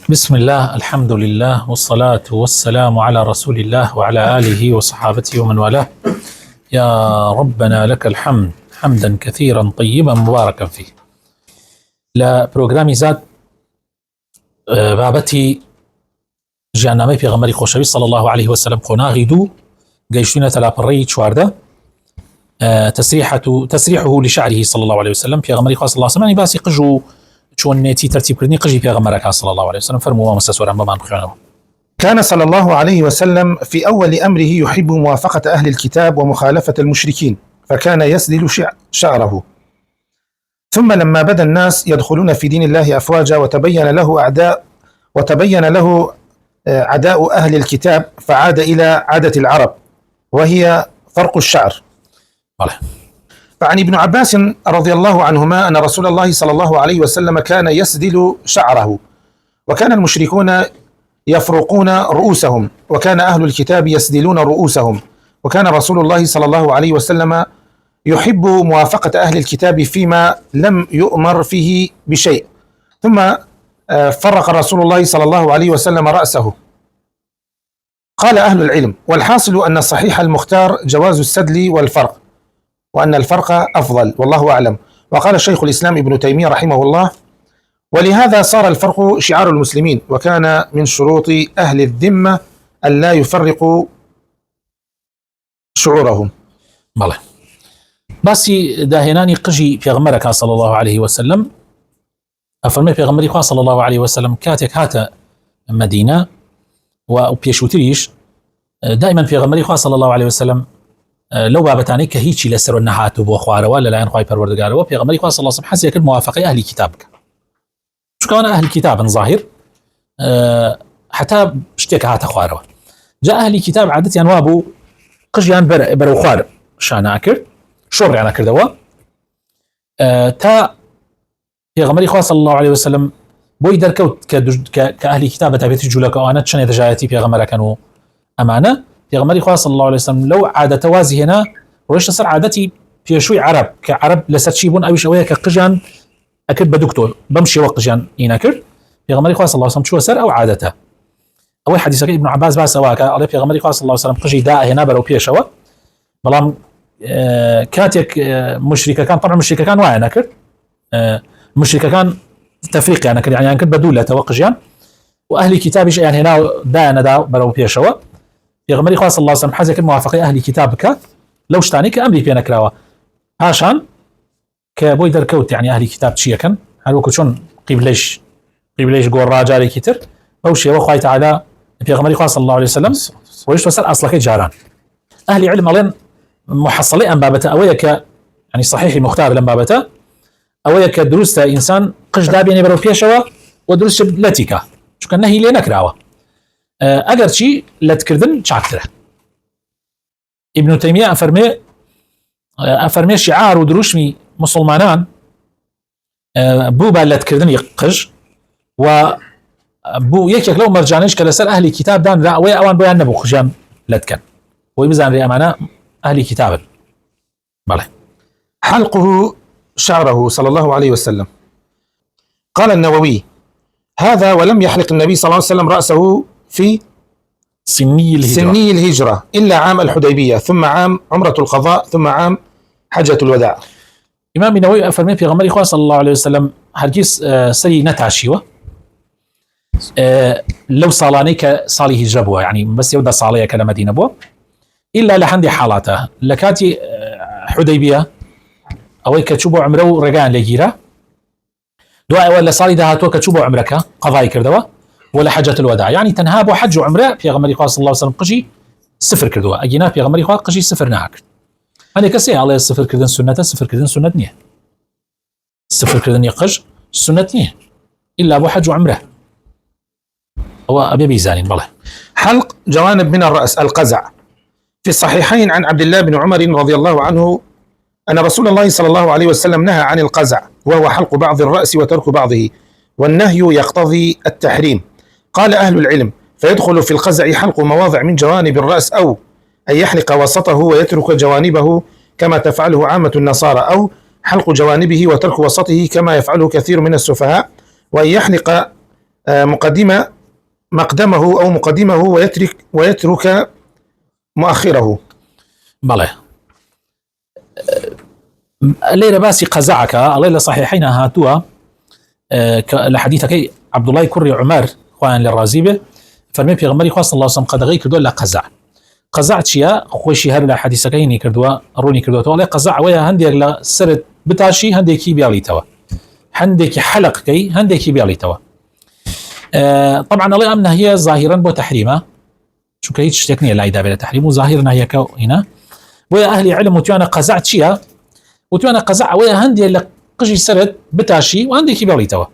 بسم الله، الحمد لله، والصلاة والسلام على رسول الله وعلى آله وصحابته ومن والاه. يا ربنا لك الحمد حمدا كثيرا طيبا مباركا فيه. لا بروغرامي زاد بابتي جانامي في غمري خوشوي صلى الله عليه وسلم قناغي دو قيشتنا تلابري شوارده تسريحه لشعره صلى الله عليه وسلم في غمري خواه صلى الله عليه وسلم يعني باسي قجو شون نيتي ترتيب كردني قجي في غمرك صلى الله عليه وسلم فرموا مسسورا بمان بخيانه. كان صلى الله عليه وسلم في أول أمره يحب موافقة أهل الكتاب ومخالفة المشركين، فكان يسدل شعره. ثم لما بدا الناس يدخلون في دين الله أفواجا وتبين له عداء أهل الكتاب، فعاد إلى عادة العرب وهي فرق الشعر. فعن ابن عباس رضي الله عنهما أن رسول الله صلى الله عليه وسلم كان يسدل شعره، وكان المشركون يفرقون رؤوسهم، وكان أهل الكتاب يسدلون رؤوسهم، وكان رسول الله صلى الله عليه وسلم يحب موافقة أهل الكتاب فيما لم يؤمر فيه بشيء. ثم فرق رسول الله صلى الله عليه وسلم رأسه. قال أهل العلم: والحاصل أن الصحيح المختار جواز السدل والفرق، وأن الفرق أفضل، والله أعلم. وقال شيخ الإسلام ابن تيمية رحمه الله: ولهذا صار الفرق شعار المسلمين، وكان من شروط أهل الذمة أن لا يفرقوا شعورهم. بله باسي داهناني قجي في غمرك صلى الله عليه وسلم أفرمي في غمرك صلى الله عليه وسلم كاتك هاتا مدينة وبيشوتريش دائما في غمرك صلى الله عليه وسلم لو بابتاني كهيتشي لسر النهات وبوخواره ولا لا ينخواي پروردگار وفي غمرك صلى الله عليه وسلم حسي يكون موافقة أهل كتابك شو كان أهل كتاب ظاهر حتى اشتيك هاتا خواره جاء أهل كتاب عادة وابو قجيان برو خوار شاناكر شور يعني كردوا تا في غمرك صلى الله عليه وسلم بوي دركوت كأهل كتابة تبيت جولك وأنا تشني تجايتي في غمرك كانوا أمانة في غمرك صلى الله عليه وسلم لو عادة توازي هنا وريش تصير عادتي في شوي عرب كعرب لستشيبون أو شوية كقجان أكد بدكتور بمشي وقجان ينكر في غمرك صلى الله عليه وسلم شو سر أو عادته أول حديث ابن عباس باس واك على في غمرك صلى الله عليه وسلم قجي داء هنا برو بيشوا بلام كاتك مشركة كان طبعا مشركة كان واعي نكر مشركة كان تفريق يعني كر يعني كد بدولة توقجان وأهل كتاب يعني هنا دا برو بيشوا في غمرك صلى الله عليه وسلم حزك الموافقة أهل كتابك لو اشتاني كأمري في نكراوة عشان كبوي دركوت يعني أهل كتاب شيء كان هل شون قبليش قول راجاري كتر أو شيء وخاي تعالى في غمرك صلى الله عليه وسلم وليش وصل أصلك جاران أهل علم لين محصلي أن بابته أويك يعني صحيح مختار لم بابته أويك دروس إنسان قش داب يعني برو فيشوا ودروس لتيكا شو كان نهي لنا كراوة أجر شيء لا تكردن شاكتره. ابن تيمية أفرمي شعار ودروشمي مسلمانان بوبا لا تكردن يقج وبو يكيك لو مرجانيش كلسر أهل كتاب دان لا ويا أوان بيان نبو خجان لا تكن ويبزان ري أمانة أهل كتاب. بله حلقه شعره صلى الله عليه وسلم. قال النووي: هذا ولم يحلق النبي صلى الله عليه وسلم رأسه في سني الهجرة إلا عام الحديبية، ثم عام عمرة القضاء، ثم عام حجة الوداع. إمام النووي أفرمي في غمرك صلى الله عليه وسلم هرجيس سري نتعشيوه لو صالانيك صالي هجربوه يعني بس يودى صالية كلمة بوه إلا لحندي حالاته لكاتي حديبية أو كتشوبوا عمره رجعان لجيرة دعاء ولا صالي دهاتو كتشوبوا عمرك قضاء كردوا ولا حجة الوداع يعني تنهاب وحج وعمره في غمرك صلى الله عليه وسلم قجي صفر كردوا أجينا في غمرك قجي صفر ناك أنا كسي على صفر كردن سنة صفر كردن سنة نيه صفر كردن يقج سنة نيه إلا أبو حج وعمره هو أبي بيزانين. بالله حلق جوانب من الرأس القزع. في الصحيحين عن عبد الله بن عمر رضي الله عنه أن رسول الله صلى الله عليه وسلم نهى عن القزع، وهو حلق بعض الرأس وترك بعضه، والنهي يقتضي التحريم. قال أهل العلم: فيدخل في القزع حلق مواضع من جوانب الرأس، أو أن يحلق وسطه ويترك جوانبه كما تفعله عامة النصارى، أو حلق جوانبه وترك وسطه كما يفعله كثير من السفهاء، وأن يحلق مقدمه أو مقدمه ويترك مؤخره. بله الليلة باسي قزعك الليلة صحيحين هاتوا لحديثك عبد الله كري عمر خوان للرازيبه فرمي پیغمبری خواست الله وسلم قدغی کردو لا قزع چیا خوشی هر لحدیثکینی کردو رونی کردو تو قزع ويا هندي لا سرت بتاشي هندي كي بيالي توا هندي حلق كي هندي كي بيالي توا طبعا الله امنا هي ظاهرا بو تحريمه شو كيتش تكني لا يدابل تحريم وظاهرنا هي كو هنا ويا اهل علم وتوانا قزع چیا وتوانا قزع ويا هندي لا قجي سرت بتاشي وهندي كي بيالي توا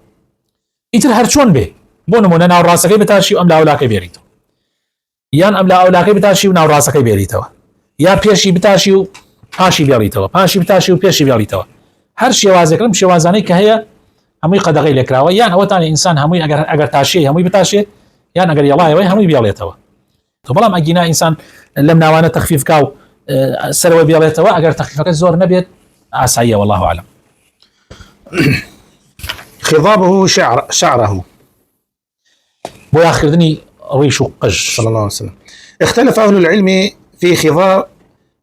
يتر هرچون به بۆ نمونە ناو ڕاستەکەی بتاشی و ئەم لاولاکەی بێریتەوە یان ئەم لاولاکەی بتاشی و ناو ڕاستەکەی بێریتەوە یا پێشی بتاشی و پاشی بێڵیتەوە پاشی بتاشی و پێشی بێڵیتەوە هەر شێوازێکم شێوازانەی کە هەیە هەمووی قەدەغی لێکراوە یان ئەوەتانی ئینسان هەمووی ئەگەر تاشی هەمووی بتاشێ یان ئەگەر یەڵایەوەی هەمووی بێڵێتەوە تۆ بەڵام ئەگینا ئینسان لەم ناوانە تەخفیف کا و سەرەوەی بێڵێتەوە ئەگەر تەخفیفەکە زۆر نەبێت ئاساییە والله أعلم. خضابه شعره وياخذني ريش قج صلى الله عليه وسلم. اختلف أهل العلم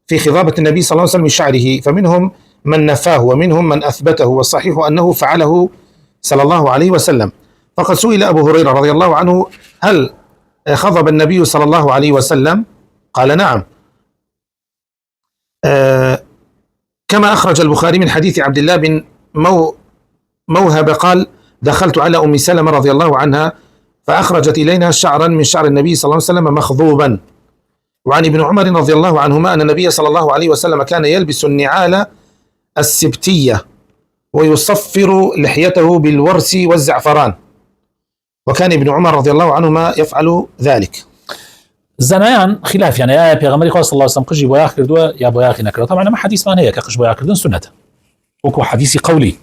في خضابة النبي صلى الله عليه وسلم من شعره، فمنهم من نفاه ومنهم من أثبته، والصحيح أنه فعله صلى الله عليه وسلم. فقد سئل أبو هريرة رضي الله عنه هل خضب النبي صلى الله عليه وسلم؟ قال نعم، كما أخرج البخاري من حديث عبد الله بن موهب قال دخلت على أم سلمة رضي الله عنها فأخرجت إلينا شعرا من شعر النبي صلى الله عليه وسلم مخضوبا. وعن ابن عمر رضي الله عنهما أن النبي صلى الله عليه وسلم كان يلبس النعال السبتية ويصفر لحيته بالورس والزعفران، وكان ابن عمر رضي الله عنهما يفعل ذلك. زنایان خلاف يعني يا پیغمبری خدا صلی الله علیه و سلم قجی بۆ یاخ کردووە یا بۆ یاخی نەکردووە. طبعا ما حديث مان هەیە کە قژ بۆ یاخ کردن سنەتە وەکو حدیثی قولی،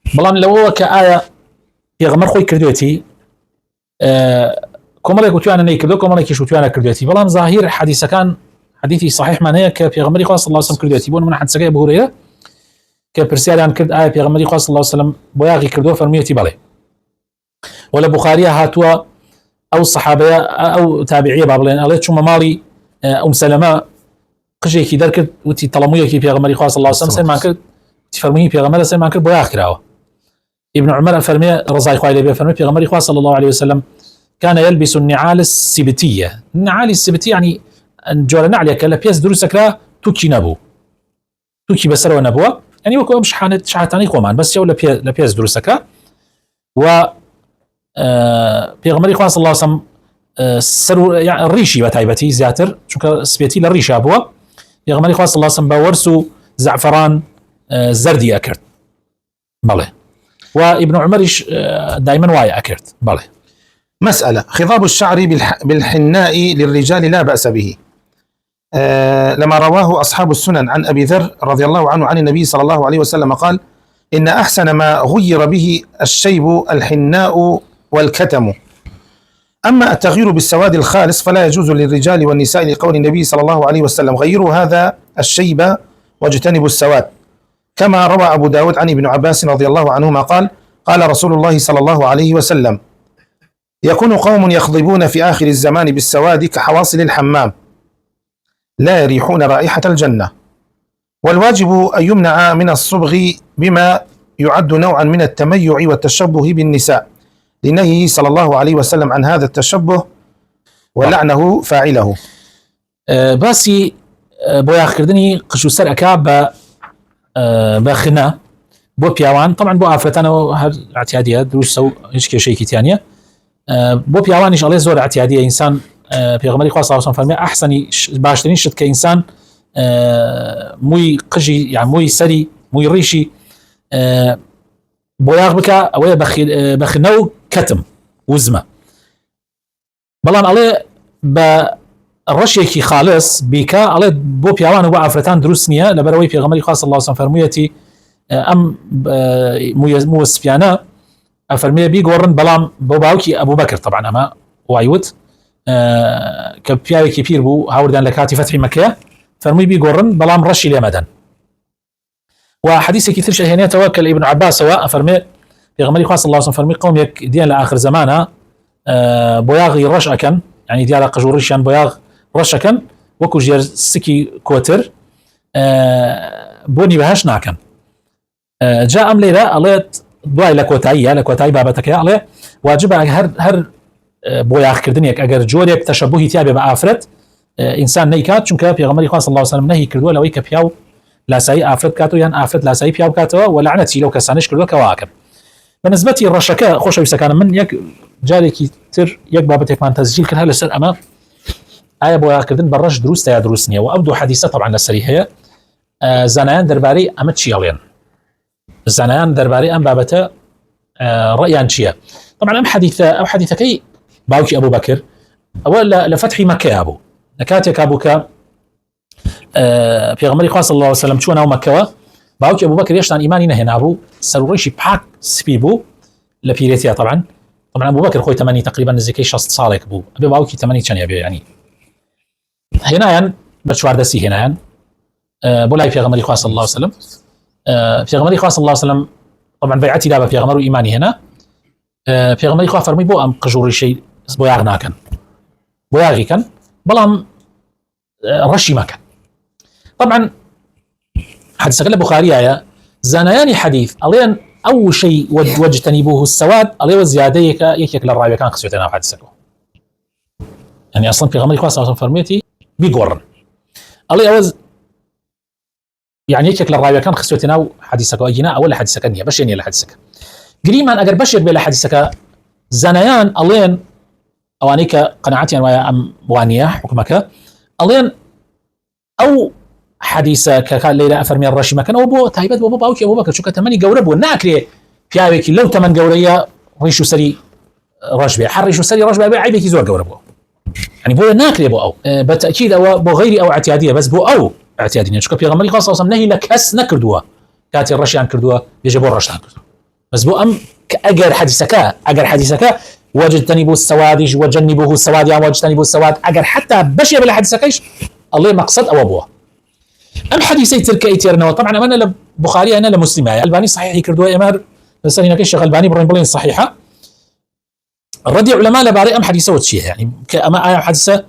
بەڵام لەوەوە کە ئایا پێغەمبەر خۆی کردوێتی کۆمەڵێک وتویانە نەیکردووە کۆمەڵێکیش وتویانە کردوێتی، بەڵام ظاهیر حدیثەکان حدیثی صحیحمان هەیە کە پێغەمبەری خدا صلی الله علیه و سلم کردوێتی. بۆ نمونە حدیثەکەی ئەبو هورەیرە کە پرسیاریان کرد ئایا پێغەمبەری خدا صلی الله علیه و سلم بۆ یاخی کردووە فەرموویەتی بەڵێ. ولا بخارية هاتوا أو الصحابة أو تابعية بابلين الله شو مالي أم سلمة قجي كي دركت وتي طلموية كي بيغمري خاص الله وسلم سين ما كرت تفرميه بيغمري سين ما كرت بوياخ كراوة. ابن عمر فرمي رضاي خوالي بيفرمي بيغمري خاص صلى الله عليه وسلم كان يلبس النعال السبتية. النعال السبتية يعني جور نعلي كلا بيس دروس سكرا توكي نبو توكي بسر ونبوة يعني وكو مش شحاتاني قومان بس يو لبيس دروس سكرا و پیغمبری خدا صلی الله علیه و سلم سر يعني الريشي بتايبتي زياتر چونکە سبيتي للريش ابوه پیغمبری خدا صلی الله علیه و سلم باورس و زعفران زردي اكرت بله وابن عمرش دائما واي اكرت بله. مسألة خضاب الشعر بالحناء للرجال لا بأس به، لما رواه أصحاب السنن عن أبي ذر رضي الله عنه عن النبي صلى الله عليه وسلم قال إن أحسن ما غير به الشيب الحناء والكتم. أما التغيير بالسواد الخالص فلا يجوز للرجال والنساء لقول النبي صلى الله عليه وسلم غيروا هذا الشيب واجتنبوا السواد، كما روى أبو داود عن ابن عباس رضي الله عنهما قال قال رسول الله صلى الله عليه وسلم يكون قوم يخضبون في آخر الزمان بالسواد كحواصل الحمام لا يريحون رائحة الجنة، والواجب أن يمنع من الصبغ بما يعد نوعا من التميع والتشبه بالنساء لنهيه صلى الله عليه وسلم عن هذا التشبه ولعنه فاعله. باسي بۆ یاخکردنی قش و سەر ئەکا بە خنا بۆ پیاوان طبعا بۆ ئافرەتانەوە هەر اعتیادیە دروستە و هیچ کێشەیەکی تیانە بۆ پیاوانیش ئەڵێ زۆر اعتیادیە ئینسان پێغەمبەری خوا صلی الله علیه و سلم فەرمێ ئەحسەنی باشترین شت کە ئینسان مووی قژی یان مووی سەری مووی ڕیشی بۆ یاغ بکە ئەوەیە بە خنە و کەتم وزمە، بەڵام ئەڵێ بە ڕەشێکی خالص بیکە ئەڵێ بۆ پیاوان و بۆ ئافرەتان دروست نییە لەبەرەوەی پێغەمبەری خوا صلی الله علیه و سلم فەرموویەتی ئەم مووە سپیانە ئەفەرمێ بیگۆڕن بەڵام بۆ باوکی ئەبوو بەکر طبعا ئەمە وایوت کە پیاوێکی پیر بوو هاوردان لە کاتی فەتحی مەککە فەرمووی بیگۆڕن بەڵام ڕەشی لێ مەدەن. وحديث كثير شهينيته وكل ابن عباس وافرمي في غمري خاص الله صلى فرمي قوم يك ديان لآخر زمانه بوياغي رش أكن يعني ديال قجوريشان بوياغ رش أكن وكو جير سكي كوتر بوني بهاش ناكن جاء أم ليلة أليت دواي لكوتاي بابتك يا ألي واجب هر بوياغ كردنيك أجر جوريك تشبهي تيابي بآفرت إنسان نيكات چونکە پێغەمبەری خوا صلی الله عليه وسلم نهي کردووە لەوەی کە پیاو لاسایی ئافرەت کاتەوە یان ئافرەت لاسایی پیاو کاتەوە و لعنەتی لەو کەسانش کردووە کە واکەن. بەنسبەتی ڕەشەکە خۆشەویستەکانم من یەک جارێکی تر یەک بابەتێکمان تەسجیل کرد هەر لەسەر ئەمە ئایا بۆیاغکردن بە ڕەش دروستە یا دروست نییە و ئەو دوو حەدیسە طبعا لەسەری هەیە. زانایان دەربارەی ئەمە چی ئەڵێن؟ زانایان دەربارەی ئەم بابەتە ڕەیان چییە؟ طبعا ئەم حەدیثەکەی باوکی ئەبوو بەکر ئەوە لە فەتحی مەکەیە بوو لەکاتێکا بوو کە پێغەمبەری خوا صلی الله عليه وسلم چووە ناو مەکەوە باوکی ئەبوو بەکر هێشتا ئیمانی نەهێنا بوو سەرڕێشی پاک سپی بوو لە پیرێتیە طبعا ئەبوو بەکر خۆی تەمەنی تقریبا نزیکەی 60 ساڵێک بوو ئەبێ باوکی تەمەنی چەندە بێ ینی هێنایان بە چواردەسی هێنایان بۆ لای پێغەمبەری خوا صلی الله عليه وسلم پێغەمبەری خوا صلی الله عليه وسلم طبعا بەیعەتی دا بە پێغەمبەر و ئیمانی هێنا پێغەمبەری خوا فەرمووی بۆ ئەم قژوڕیشەی بۆیاغ ناکەن بۆیاغی کەن بەڵام ڕەشی مەکەن. طبعا حديثك البخاري آية زانياني حديث ألين أو شيء واجتنبوه السواد أليه وزيادة يكيك للرأي كان قصيتنا حديثك يعني أصلا في غمري خاصة فرميتي بيقورن أليه أوز يعني يكيك للرأي كان قصيتنا حديثك أجينا أول حديثك نية باش يعني لحديثك قريما أجر بشر بلا حديثك زانيان ألين أوانيك قناعتي أنواع أم وانية حكمك ألين أو حديثة كليلة أفرمي الرشي مكان أو بو تايبت بو باوكي أبو بكر شو كتمني جورب والناكري بياويكي لو تمن جورية ريشو سري رشبي حريشو سري رشبي عيبكي زور جوربو يعني بو ناكري بو أو بالتأكيد أو بو غيري أو اعتيادية بس بو أو اعتيادية شو كبيغمري خاصة أصلا نهي لك هس نكردوها كاتي الرشي عن كردوها يجبو الرشي عن كردوها بس بو أم أجر حديثك وجتنبوا السواد وجنبوه السواد يا وجتنبوا السواد أجر حتى بشي بلا حديثكيش الله مقصد أو أبوه أم حديثي تلك إيتيرنا طبعا أنا لبخاري أنا لمسلمة الباني صحيح كردوا إمار بس هنا كيش الباني برين صحيحة الردي علماء لباري أم حديثة وتشيه يعني كأما آية حديثة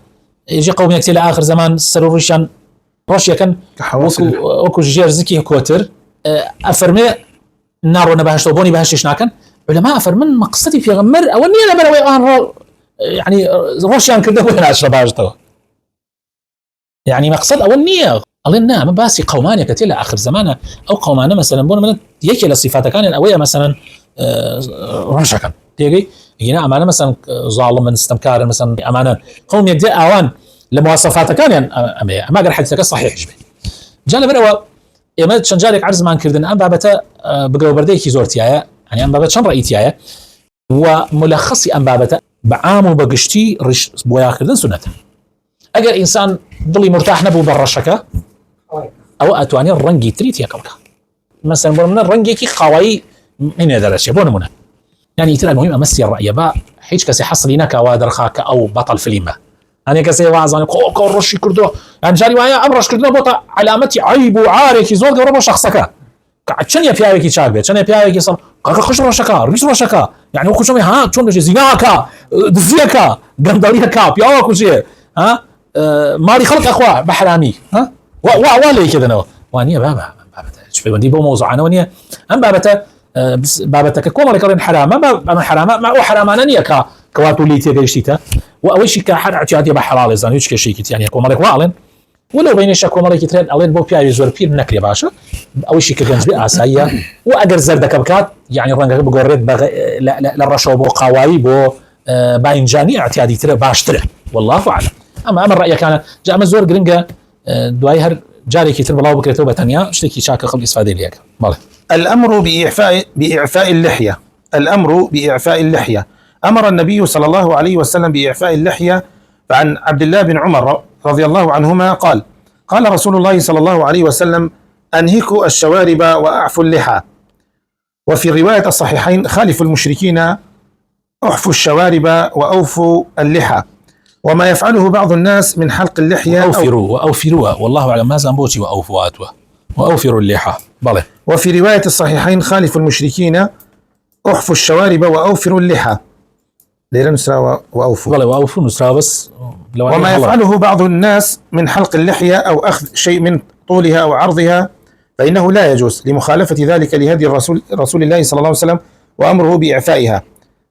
يجي قوم يكتي لآخر زمان سروريشان رشيا كان وكو جير زكي كوتر أفرمي النار ونبهش طوبوني بهش شناكن علماء أفرمن مقصدي في غمر أو أني أنا بروي يعني رشيان كردوا وين أشرباج تو يعني مقصد أو النية قالنا ما باسي قومان يكتل آخر زمانه أو قومان مثلا بون من يكي لصفات كان الأوية مثلا رشكا تيجي هنا أمانة مثلا ظالم من استمكار مثلا أمانة قوم يدي أوان لمواصفات كان يعني ما قال حديثك صحيح جبه جانب الأول إما تشنجارك عرض ما نكردن أم بابته بقرو برديكي زورتيايا يعني أم بابته شن رأيتيايا وملخصي أم بابته بعام وبقشتي رش بويا كردن سنته أجر إنسان ضلي مرتاح نبو بالرشكة أو أتواني الرنجي تريت يا كوكا مثلا بقول من الرنجي كي قوي من هذا الشيء بون منه يعني ترى المهم أمسي الرأي با حيج كسي حصلينا كوادر خاك أو بطل فيلم أنا كسي وعظاني كو رشي كردو يعني جاري ويا أمرش كردو بطل علامتي عيب وعارك يزول قرب شخصك عشان يبيعك يشارك عشان يبيعك يصل خش رشكا ريش رشكا يعني وكل شيء ها شلون نجي زيناكا دزيكا قندريكا بيا كل شيء ها مالي خلق أخوة بحرامي ها والي كذا نو وانية بابا شوفي ودي بو موضوع أنا وانية أم بابتا كوما لكرين حرام ما حرام ما هو حرام أنا نية كواتو لي تيجيشتيتا وأول شيء كحد اعتيادي بحلال إذا يوش كشيء يعني كوما لك وعلن ولو بين الشك كوما لك ترين ألين بو بيا يزور بير نكري باشا أول شيء كجنس بأسايا وأجر زرد كبكات يعني رنجة بقرد لا للرشوا بو قواي بو باينجاني اعتيادي ترى باش ترى والله أعلم أما الرأي كان جاء مزور جرينجا دواي هر جاري كتير بالله بكرة توبة تانية اشتكي شاكر قبل إسفادة ليك ماله الأمر بإعفاء اللحية أمر النبي صلى الله عليه وسلم بإعفاء اللحية فعن عبد الله بن عمر رضي الله عنهما قال رسول الله صلى الله عليه وسلم أنهكوا الشوارب وأعفوا اللحى وفي رواية الصحيحين خالفوا المشركين أحفوا الشوارب وأوفوا اللحى وما يفعله بعض الناس من حلق اللحية وأوفروا والله أعلم ما زنبوتي وأوفروا اللحى بله وفي رواية الصحيحين خالف المشركين احفوا الشوارب وأوفروا اللحى، ليلا نسرى وأوفوا. والله وأوفوا نسرى بس. وما يفعله بعض الناس من حلق اللحية أو أخذ شيء من طولها أو عرضها فإنه لا يجوز لمخالفة ذلك لهدي رسول الله صلى الله عليه وسلم وأمره بإعفائها.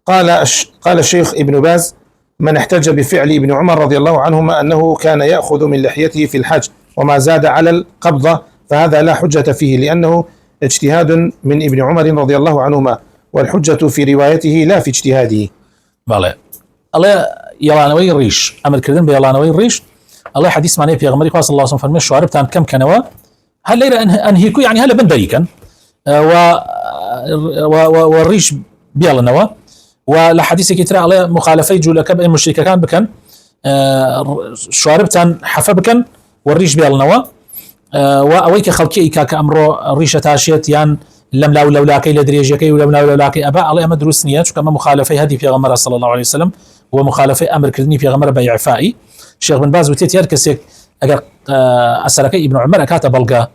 قال الشيخ ابن باز: من احتج بفعل ابن عمر رضي الله عنهما أنه كان يأخذ من لحيته في الحج وما زاد على القبضة فهذا لا حجة فيه، لأنه اجتهاد من ابن عمر رضي الله عنهما، والحجة في روايته لا في اجتهاده. بله الله يلانوي الريش أمر كردن بيلانوي الريش. الله حديث معناه في غمري صلى الله عليه وسلم فرمي الشوارب تام كم كنوا هل ليرة أنهيكو يعني هلا بندريكا والريش بيلا نوا ولا حديث كتير على مخالفة جولا كب المشركة كان بكن شوارب تان حفا بكن والريش بيلا نوا وأويك خلقي كأمره الريشة تاشيت يان لم لا ولاكي لدريجكي ولم لا ولاكي أبا الله أمد روسنيات كما مخالفة هذه في غمرة صلى الله عليه وسلم ومخالفة أمر كردني في غمرة بإعفائي. الشيخ بن باز وتيت يركسك أجر أسركي ابن عمر كاتب بلقى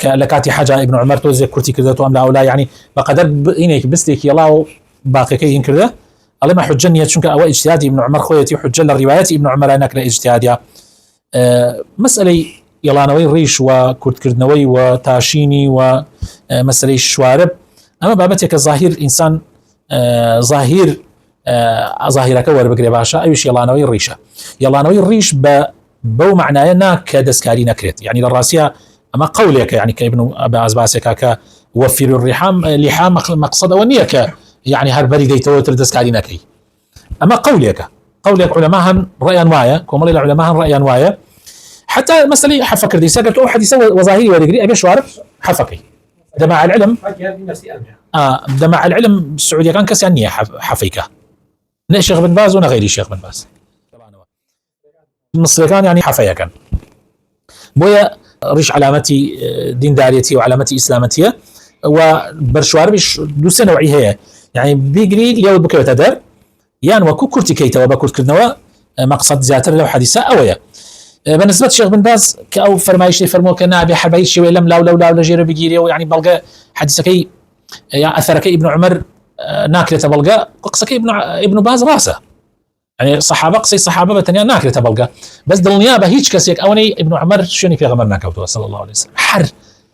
لكاتي حاجة ابن عمر توزي كرتي كردته أم لا ولا يعني بقدر إنك بستيك يلاو باقي كي ينكرده الله ما حجني شنك أو اجتهادي ابن عمر خويتي حجة للروايات ابن عمر أنك لاجتهادها مسألة يلانوي ريش وكرت كردنوي وتاشيني ومسألة الشوارب أما بابتك الظاهر إنسان ظاهر ظاهرك وربقري باشا أيش يلانوي الريشة يلانوي الريش بو معناه كدسكاري نكرت يعني للراسية أما قولك يعني كابن أباز باسك وفر الرحام لحام مقصد ونيك يعني هربري ديتو تردسكاري نكري أما قولك علماء رأيا وايا كومال العلماء رأيا وايا حتى مسألة حفكر دي ساقت أو حديثة وظاهري ورقري أبي شوارب حفكي ده مع العلم ده مع العلم السعودية كان كسيانية حفيكة نا شيخ بن باز ونا غيري شيخ بن باز مصر كان يعني حفيا كان بويا ريش علامتي دين داريتي وعلامتي إسلامتي وبرشواربش دو سنة وعي هي يعني بيقري ليو بكرة تدر يعني وكو كرتي كيتا وبكرت كردنوا مقصد زياتر لو حديثة أويا بالنسبة للشيخ بن باز كأو فرمايش فرمو كنا أبي حبايش شوي لم لا جيرو بيجيريو يعني بلقى حديثك يعني أثرك ابن عمر ناكلة بلقى قصك ابن باز راسه يعني صحابة قصي صحابة بتنيا ناكلة بلقى بس دلنيابة هيج كسيك أوني ابن عمر شوني في غمرنا كوتوا صلى الله عليه وسلم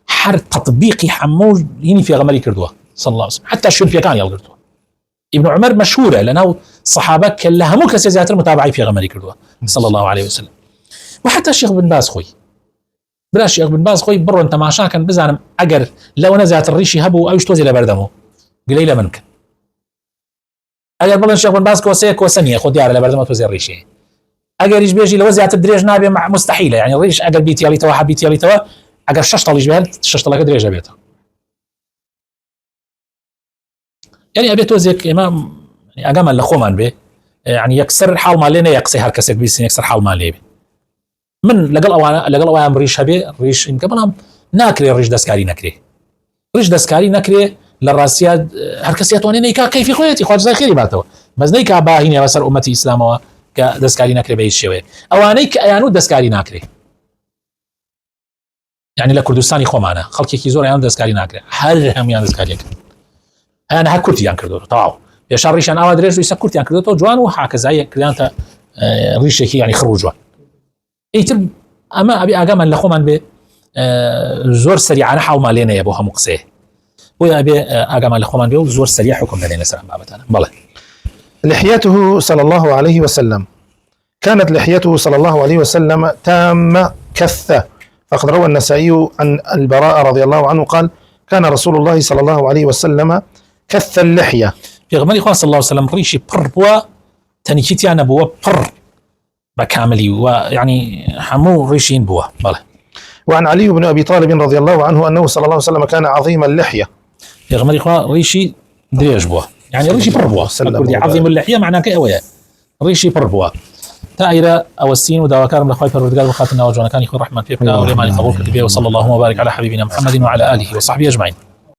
حر تطبيقي حمول يني في غمري كردوه صلى الله عليه وسلم حتى شون في كان يلقردوه ابن عمر مشهورة لأنه صحابة كلها مو كسيزات المتابعين في غمري كردوه صلى الله عليه وسلم وحتى الشيخ بن باز خوي بلا الشيخ بن باز خوي برو انت ماشا كان بزانم اجر لو نزعت الريشي هبو او توزي لبردمو قليله ممكن اجر بلا الشيخ بن باز كوسيك وسنيه خذ يار لبردمو توزي الريشي اجر يجي بيجي لو زعت الدريج نابي مستحيله يعني الريش اجر بيتي لي تو حبيتي لي تو اجر ششط لي جبال ششط لك دريج بيته يعني ابي توزيك امام يعني اجمل لخومان به يعني يكسر حال مالنا يقصي هركسك بيس يكسر حال مالي من لقل أوان ريش هبي ريش إن قبلهم ناكري ريش دسكاري نكري للراسيات هركسيات وانينيكا كيف خويتي خواج زي خيري باتوا بس نيكا باهيني وسر أمتي إسلام كدسكاري نكري بعيش شوي أوانيك أيانو دسكاري نكري يعني لكردستاني خو معنا خلقي كي زور أيانو دسكاري نكري هر هم يان دسكاري نكري أنا هكرتي يان كردو طاو يشار ريشان أواد ريش ويسكرتي يان كردو جوان وهكذا هي كلانتا ريشكي يعني خروج جوان ايتب اما ابي اقام لخومن به زور سريع انا حاول مالينا يا ابوها مقسيه ويا ابي اقام لخومن به زور سريع حكم لنا سلام بابتنا بله. لحيته صلى الله عليه وسلم كانت لحيته صلى الله عليه وسلم تامة كثة، فقد روى النسائي عن البراء رضي الله عنه قال: كان رسول الله صلى الله عليه وسلم كث اللحية. في غمر إخوان صلى الله عليه وسلم ريشي بر بوا تنكيتي أنا بوا بر بكاملي ويعني حمو ريشين بوا بله. وعن علي بن أبي طالب رضي الله عنه أنه صلى الله عليه وسلم كان عظيم اللحية. في غمر إخوان ريشي دريج بوا يعني ريشي بر بوا عظيم اللحية معناه كأوية ريشي بر بوا تائرة أو السين ودواكار من الخويف الرجال وخاتنا وجوانا كان يخون رحمن فيك ولما قبول كتبه وصلى الله وبارك على حبيبنا محمد وعلى آله وصحبه أجمعين.